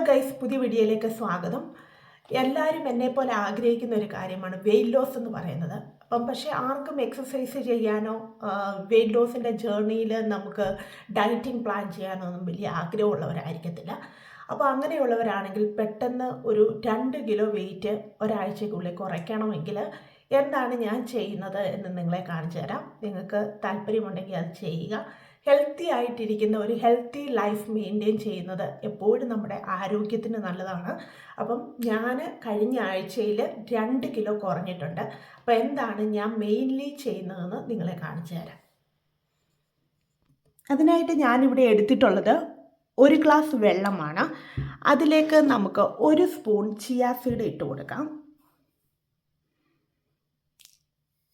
Guys, പുതിയ വീഡിയോയിലേക്ക് സ്വാഗതം. എല്ലാവരും എന്നെപ്പോലെ ആഗ്രഹിക്കുന്ന ഒരു കാര്യമാണ് വെയിറ്റ് ലോസ് എന്ന് പറയുന്നത്. പക്ഷേ ആർക്കും എക്സസൈസ് ചെയ്യാനോ വെയിറ്റ് ലോസിൻ്റെ ജേർണിയിൽ നമുക്ക് ഡയറ്റിംഗ് പ്ലാൻ ചെയ്യാനോ ഒന്നും വലിയ ആഗ്രഹമുള്ളവരായിരിക്കത്തില്ല. അപ്പോൾ അങ്ങനെയുള്ളവരാണെങ്കിൽ പെട്ടെന്ന് ഒരു 2 കിലോ വെയിറ്റ് ഒരാഴ്ചയ്ക്കുള്ളിൽ കുറയ്ക്കണമെങ്കിൽ എന്താണ് ഞാൻ ചെയ്യുന്നത് എന്ന് നിങ്ങളെ കാണിച്ചു തരാം. നിങ്ങൾക്ക് താല്പര്യമുണ്ടെങ്കിൽ അത് ചെയ്യുക. ഹെൽത്തി ആയിട്ടിരിക്കുന്ന ഒരു ഹെൽത്തി ലൈഫ് മെയിൻറ്റെയിൻ ചെയ്യുന്നത് എപ്പോഴും നമ്മുടെ ആരോഗ്യത്തിന് നല്ലതാണ്. അപ്പം ഞാൻ കഴിഞ്ഞ ആഴ്ചയിൽ 2 കിലോ കുറഞ്ഞിട്ടുണ്ട്. അപ്പോൾ എന്താണ് ഞാൻ മെയിൻലി ചെയ്യുന്നതെന്ന് നിങ്ങളെ കാണിച്ചു തരാം. അതിനായിട്ട് ഞാനിവിടെ എടുത്തിട്ടുള്ളത് 1 ഗ്ലാസ് വെള്ളമാണ്. അതിലേക്ക് നമുക്ക് 1 സ്പൂൺ ചിയാ സീഡ് ഇട്ട് കൊടുക്കാം.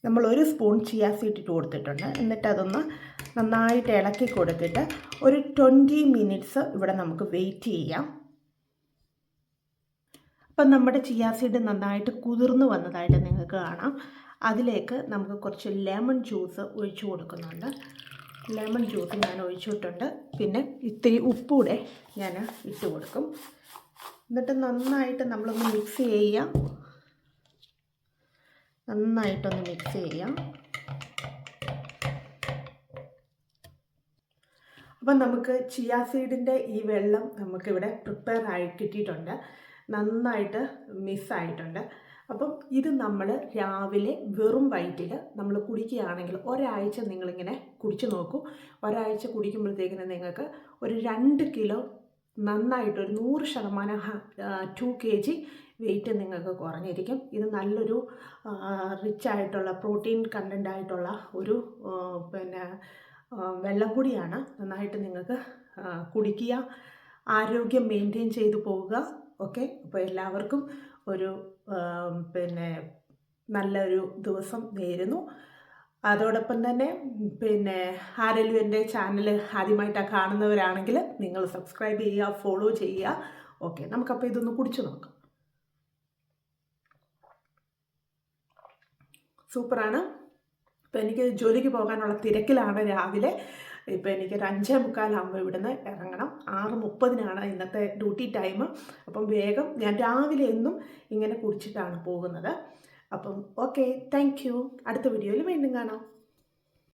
നമ്മൾ 1 സ്പൂൺ ചിയാ സീഡ് ഇട്ട് കൊടുത്തിട്ടുണ്ട്. എന്നിട്ട് അതൊന്ന് നന്നായിട്ട് ഇളക്കി കൊടുത്തിട്ട് ഒരു 20 മിനിറ്റ്സ് ഇവിടെ നമുക്ക് വെയിറ്റ് ചെയ്യാം. അപ്പം നമ്മുടെ ചിയാ സീഡ് നന്നായിട്ട് കുതിർന്ന് വന്നതായിട്ട് നിങ്ങൾക്ക് കാണാം. അതിലേക്ക് നമുക്ക് കുറച്ച് ലെമൺ ജ്യൂസ് ഒഴിച്ചു കൊടുക്കുന്നുണ്ട്. ലെമൺ ജ്യൂസ് ഞാൻ ഒഴിച്ചിട്ടുണ്ട്. പിന്നെ ഇത്തിരി ഉപ്പൂടെ ഞാൻ ഇട്ട് കൊടുക്കും. എന്നിട്ട് നന്നായിട്ട് നമ്മളൊന്ന് മിക്സ് ചെയ്യാം. നന്നായിട്ടൊന്ന് മിക്സ് ചെയ്യാം. അപ്പം നമുക്ക് ചിയാ സീഡിൻ്റെ ഈ വെള്ളം നമുക്കിവിടെ പ്രിപ്പയർ ആയി കിട്ടിയിട്ടുണ്ട്. നന്നായിട്ട് മിക്സായിട്ടുണ്ട്. അപ്പം ഇത് നമ്മൾ രാവിലെ വെറും വയറ്റിൽ നമ്മൾ കുടിക്കുകയാണെങ്കിൽ ഒരാഴ്ച നിങ്ങളിങ്ങനെ കുടിച്ച് നോക്കൂ. ഒരാഴ്ച കുടിക്കുമ്പോഴത്തേക്കിന് നിങ്ങൾക്ക് ഒരു 2 കിലോ നന്നായിട്ടൊരു 100% 2 kg വെയിറ്റ് നിങ്ങൾക്ക് കുറഞ്ഞിരിക്കും. ഇത് നല്ലൊരു റിച്ച് ആയിട്ടുള്ള പ്രോട്ടീൻ കണ്ടൻ്റ് ആയിട്ടുള്ള ഒരു വെള്ളം കൂടിയാണ്. നന്നായിട്ട് നിങ്ങൾക്ക് കുടിക്കുക, ആരോഗ്യം മെയിൻറ്റെയിൻ ചെയ്തു പോവുക. ഓക്കെ, അപ്പോൾ എല്ലാവർക്കും ഒരു നല്ലൊരു ദിവസം നേരുന്നു. അതോടൊപ്പം തന്നെ ആരെങ്കിലും എൻ്റെ ചാനൽ ആദ്യമായിട്ടാണ് കാണുന്നവരാണെങ്കിൽ നിങ്ങൾ സബ്സ്ക്രൈബ് ചെയ്യുക, ഫോളോ ചെയ്യുക. ഓക്കെ, നമുക്കപ്പോൾ ഇതൊന്ന് കുടിച്ചു നോക്കാം. സൂപ്പറാണ്. ഇപ്പോൾ എനിക്ക് ജോലിക്ക് പോകാനുള്ള തിരക്കിലാണ് രാവിലെ. ഇപ്പോൾ എനിക്കൊരു 5:45 ഇവിടുന്ന് ഇറങ്ങണം. 6:30 ഇന്നത്തെ ഡ്യൂട്ടി ടൈം. അപ്പം വേഗം ഞാൻ രാവിലെ എന്നും ഇങ്ങനെ കുടിച്ചിട്ടാണ് പോകുന്നത്. അപ്പം ഓക്കെ, താങ്ക് യു. അടുത്ത വീഡിയോയിൽ വീണ്ടും കാണാം.